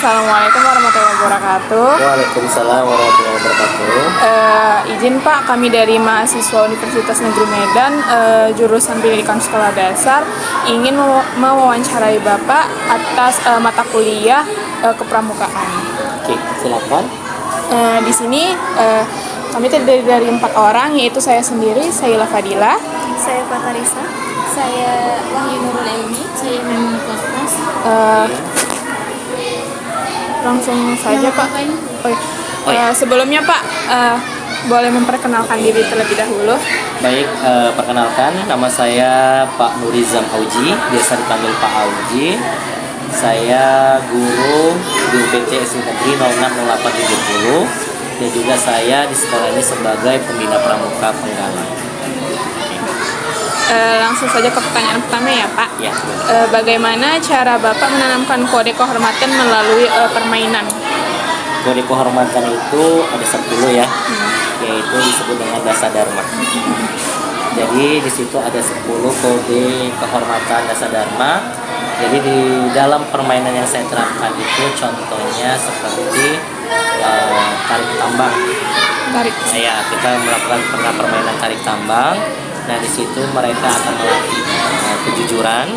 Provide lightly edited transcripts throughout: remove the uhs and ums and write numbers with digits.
Assalamualaikum warahmatullahi wabarakatuh. Waalaikumsalam warahmatullahi wabarakatuh. Izin Pak, kami dari mahasiswa Universitas Negeri Medan, jurusan Pendidikan Sekolah Dasar, ingin mewawancarai Bapak atas mata kuliah kepramukaan. Oke, silakan. Di sini kami terdiri dari 4 orang, yaitu saya sendiri, Saila Fadila, Saya Fatarisa. Saya Wahyu Nurul Elmi. Saya Memang Kosmos. Langsung saja Pak. Sebelumnya Pak, boleh memperkenalkan diri terlebih dahulu. Baik, perkenalkan, nama saya Pak Nurizam Auji, biasa dipanggil Pak Auji. Saya guru di UPT SD Negeri 060870 dan juga saya di sekolah ini sebagai pembina pramuka Penggalang. Langsung saja ke pertanyaan pertama ya Pak. Ya. Bagaimana cara Bapak menanamkan kode kehormatan melalui permainan? Kode kehormatan itu ada 10 ya, yaitu disebut dengan Dasa Dharma. Jadi di situ ada 10 kode kehormatan Dasa Dharma. Jadi di dalam permainan yang saya terapkan itu contohnya seperti tarik tambang. Ya, kita melakukan permainan tarik tambang. Nah, di situ mereka akan melatih kejujuran,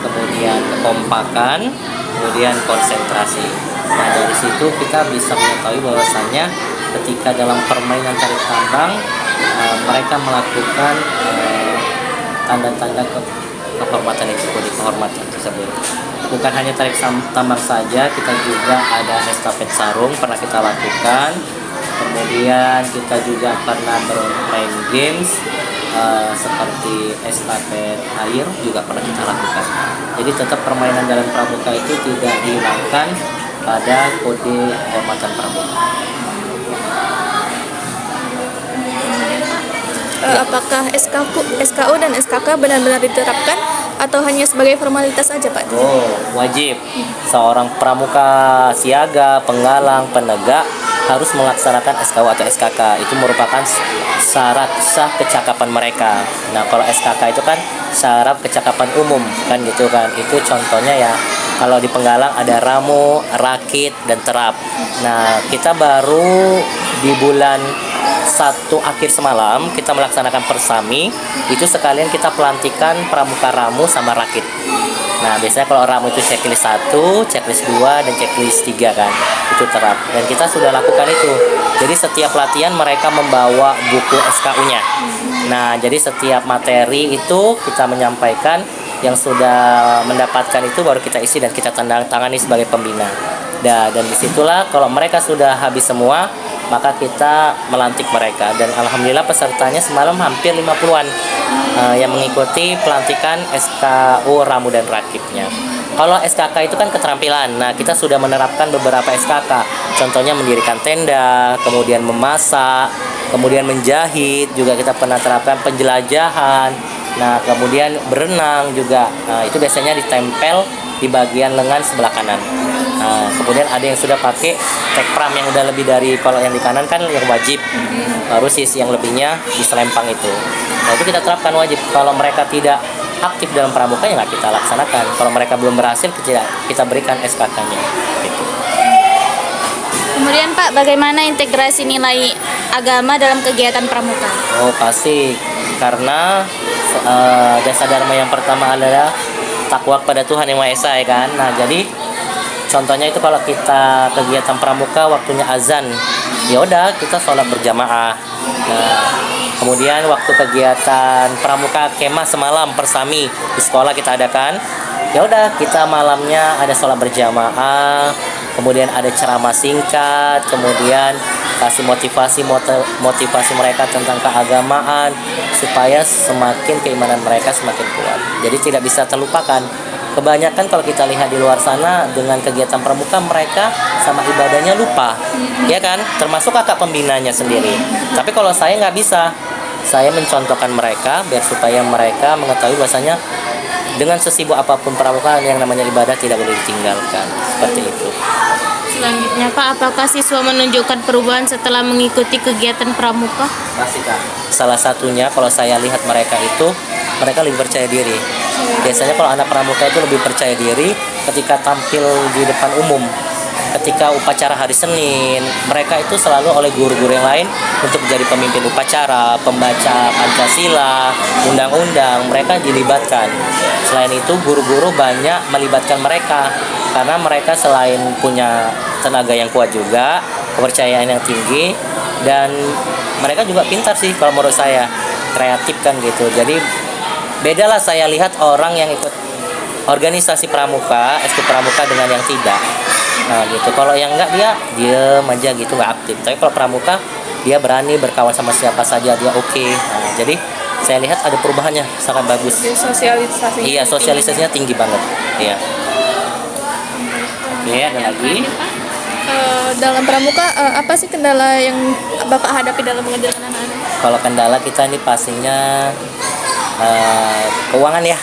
kemudian kekompakan, kemudian konsentrasi. Nah, dari situ kita bisa mengetahui bahwasannya ketika dalam permainan tarik tambang mereka melakukan tanda-tanda kehormatan itu, kode kehormatan tersebut. Bukan hanya tarik tambang saja, kita juga ada estafet sarung pernah kita lakukan. Kemudian kita juga pernah bermain games seperti estafet air juga pernah kita lakukan. Jadi tetap permainan dalam pramuka itu tidak dihilangkan pada kode kehormatan pramuka. Apakah SKU dan SKK benar-benar diterapkan atau hanya sebagai formalitas saja Pak? Oh, wajib. Seorang pramuka siaga, penggalang, penegak harus melaksanakan SKU atau SKK. Itu merupakan syarat sah kecakapan mereka. Nah, kalau SKK itu kan syarat kecakapan umum kan gitu kan. Itu contohnya ya, kalau di penggalang ada ramu, rakit, dan terap. Nah, kita baru di bulan 1 akhir semalam kita melaksanakan persami. Itu sekalian kita pelantikan pramuka ramu sama rakit. Nah, biasanya kalau ramu itu checklist 1, checklist 2, dan checklist 3 kan. Itu terap. Dan kita sudah lakukan itu. Jadi setiap latihan mereka membawa buku SKU-nya. Nah, jadi setiap materi itu kita menyampaikan, yang sudah mendapatkan itu baru kita isi dan kita tangani sebagai pembina. Dan disitulah kalau mereka sudah habis semua, maka kita melantik mereka. Dan alhamdulillah pesertanya semalam hampir 50-an yang mengikuti pelantikan SKU ramu dan rakitnya. Kalau SKK itu kan keterampilan. Nah, kita sudah menerapkan beberapa SKK. Contohnya mendirikan tenda, kemudian memasak, kemudian menjahit, juga kita pernah terapkan penjelajahan. Nah, kemudian berenang juga. Nah, itu biasanya ditempel di bagian lengan sebelah kanan. Nah, kemudian ada yang sudah pakai tekpram yang udah lebih dari, kalau yang di kanan kan yang wajib. Baru sisi yang lebihnya di selempang itu. Nah, itu kita terapkan wajib. Kalau mereka tidak aktif dalam pramuka ya nggak kita laksanakan. Kalau mereka belum berhasil, kita berikan SKK-nya. Gitu. Kemudian Pak, bagaimana integrasi nilai agama dalam kegiatan pramuka? Oh, pasti. Karena Dasa Dharma yang pertama adalah takwa kepada Tuhan Yang Maha Esa, ya kan. Nah, jadi contohnya itu kalau kita kegiatan pramuka waktunya azan, ya udah kita sholat berjamaah. Nah, kemudian waktu kegiatan pramuka kemah semalam persami di sekolah kita adakan, ya udah kita malamnya ada sholat berjamaah, kemudian ada ceramah singkat, kemudian kasih motivasi mereka tentang keagamaan supaya semakin keimanan mereka semakin kuat. Jadi tidak bisa terlupakan. Kebanyakan kalau kita lihat di luar sana dengan kegiatan pramuka mereka sama ibadahnya lupa, ya kan? Termasuk kakak pembinanya sendiri. Tapi kalau saya nggak bisa, saya mencontohkan mereka biar supaya mereka mengetahui bahwasanya dengan sesibuk apapun pramuka yang namanya ibadah tidak boleh ditinggalkan. Seperti itu. Selanjutnya Pak, apakah siswa menunjukkan perubahan setelah mengikuti kegiatan pramuka? Pasti Kak. Salah satunya kalau saya lihat mereka lebih percaya diri. Biasanya kalau anak pramuka itu lebih percaya diri ketika tampil di depan umum. ketika upacara hari Senin, mereka itu selalu oleh guru-guru yang lain untuk menjadi pemimpin upacara, pembaca Pancasila, undang-undang, mereka dilibatkan. Selain itu, guru-guru banyak melibatkan mereka karena mereka selain punya tenaga yang kuat juga, kepercayaan yang tinggi, dan mereka juga pintar sih kalau menurut saya, kreatif kan gitu. Jadi bedalah saya lihat orang yang ikut organisasi pramuka, eskul pramuka dengan yang tidak. Nah gitu, kalau yang enggak dia diem aja gitu, nggak aktif. Tapi kalau pramuka dia berani berkawan sama siapa saja, dia oke. Nah, jadi saya lihat ada perubahannya sangat bagus. Jadi sosialisasinya Iya, sosialisasinya tinggi banget. Iya. Oke, ada lagi. Dalam pramuka, apa sih kendala yang Bapak hadapi dalam mengajarkan anak-anak? Kalau kendala kita ini pastinya keuangan ya.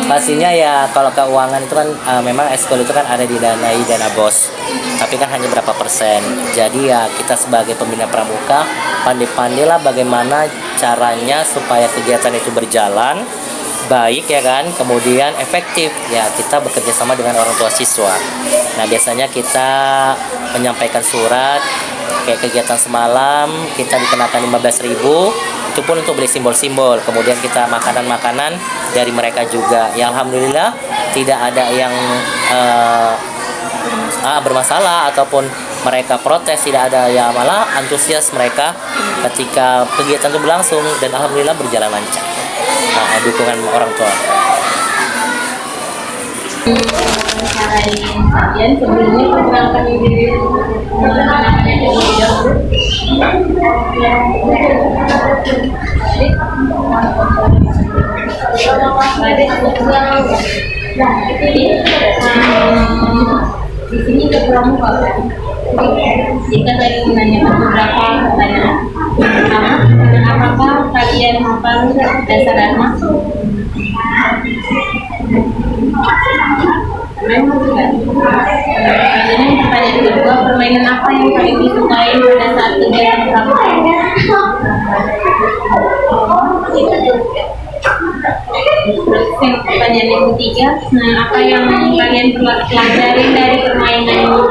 Pastinya ya, kalau keuangan itu kan memang eskul itu kan ada didanai dana BOS, tapi kan hanya berapa persen. Jadi ya kita sebagai pembina pramuka pandai-pandailah bagaimana caranya supaya kegiatan itu berjalan baik ya kan, kemudian efektif ya. Kita bekerja sama dengan orang tua siswa. Nah biasanya kita menyampaikan surat kayak kegiatan semalam kita dikenakan 15.000, itu pun untuk beli simbol-simbol, kemudian kita makanan-makanan dari mereka juga ya. Alhamdulillah tidak ada yang bermasalah ataupun mereka protes, tidak ada ya, malah antusias mereka ketika kegiatan itu berlangsung dan alhamdulillah berjalan lancar. Dukungan orang tua. Kalian sebelumnya perkenalkan diri anak-anaknya terlebih dahulu. Di sini ke pramuka kan? Jika tadi menanyakan beberapa pertanyaan. Pertama, apakah kalian hafal dasar dharma? Memang tidak. Kemudian pertanyaan kedua, permainan apa yang paling disukai pada saat kegiatan pramuka? Terus pertanyaan yang ketiga, apa yang kalian pelajari dari permainan itu?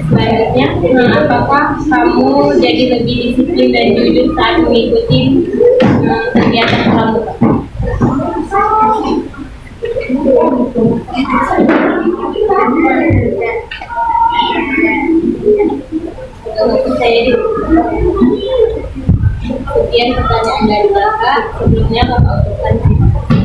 Selanjutnya, apakah kamu jadi lebih disiplin dan jujur saat mengikuti kegiatan pramuka? Sekian pertanyaan dari Bapak. Sebelumnya Bapak ucapkan terima kasih.